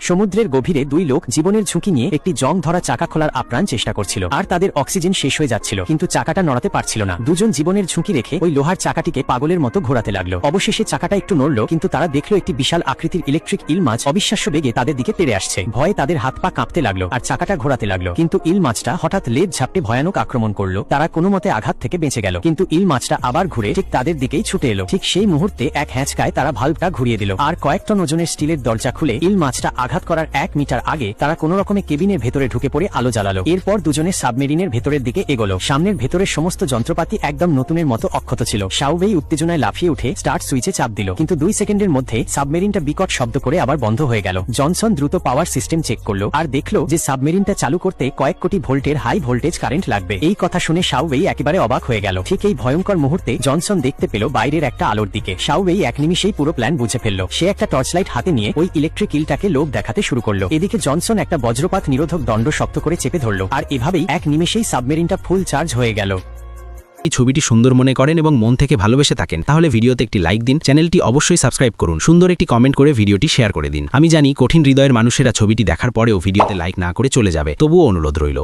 সমুদ্রের গভীরে দুই লোক জীবনের ঝুঁকি নিয়ে একটি জং ধরা চাকা খোলার আপ্রাণ চেষ্টা করছিল আর তাদের অক্সিজেন শেষ হয়ে যাচ্ছিল, কিন্তু চাকাটা নড়াতে পারছিল না। দুজন জীবনের ঝুঁকি রেখে ওই লোহার চাকাটিকে পাগলের মতো ঘোরাতে লাগলো। অবশেষে চাকাটা একটু নড়ল, কিন্তু তারা দেখলো একটি বিশাল আকৃতির ইলেকট্রিক ইল মাছ অবিশ্বাস্য বেগে তাদের দিকে তেড়ে আসছে। ভয়ে তাদের হাত পা কাঁপতে লাগলো আর চাকাটা ঘোরাতে লাগলো, কিন্তু ইল মাছটা হঠাৎ লেজ ঝাপটে ভয়ানক আক্রমণ করলো। তারা কোনো মতে আঘাত থেকে বেঁচে গেল, কিন্তু ইল মাছটা আবার ঘুরে ঠিক তাদের দিকেই ছুটে এলো। ঠিক সেই মুহূর্তে এক হ্যাঁচকায় তারা ভাল্বটা ঘুরিয়ে দিল আর কয়েক টন ওজনের স্টিলের দরজা খুলে ইল মাছটা আঘাত করার 1 মিটার আগে তারা কোনো রকমে কেবিনের ভেতরে ঢুকে পড়ে আলো জ্বালালো। এরপর দুজনে সাবমেরিনের ভেতরের দিকে এগোলো। সামনের ভেতরের সমস্ত যন্ত্রপাতি একদম নতুনের মতো অক্ষত ছিল। শাওবেই উত্তেজনায় লাফিয়ে উঠে স্টার্ট সুইচে চাপ দিল, কিন্তু 2 সেকেন্ডের মধ্যে সাবমেরিনটা বিকট শব্দ করে আবার বন্ধ হয়ে গেল। জনসন দ্রুত পাওয়ার সিস্টেম চেক করলো আর দেখলো যে সাবমেরিনটা চালু করতে কয়েক কোটি ভোল্টের হাই ভোল্টেজ কারেন্ট লাগবে। এই কথা শুনে শাওবেই একেবারে অবাক হয়ে গেল। ঠিক এই ভয়ঙ্কর মুহূর্তে জনসন দেখতে পেল বাইরের একটা আলোর দিকে। শাওবেই এক নিমিষেই পুরো প্ল্যান বুঝে ফেলল। সে একটা টর্চ লাইট হাতে নিয়ে ওই ইলেকট্রিক ইলটাকে লোভ দেখাতে শুরু করলো। এদিকে জনসন একটা বজ্রপাত নিরোধক দণ্ড শক্ত করে চেপে ধরল আর এভাবেই এক নিমেষেই সাবমেরিনটা ফুল চার্জ হয়ে গেল। এই ছবিটি সুন্দর মনে করেন এবং মন থেকে ভালোবেসে থাকেন, তাহলে ভিডিওতে একটি লাইক দিন, চ্যানেলটি অবশ্যই সাবস্ক্রাইব করুন, সুন্দর একটি কমেন্ট করে ভিডিওটি শেয়ার করে দিন। আমি জানি কঠিন হৃদয়ের মানুষেরা ছবিটি দেখার পরেও ভিডিওতে লাইক না করে চলে যাবে, তবুও অনুরোধ রইল।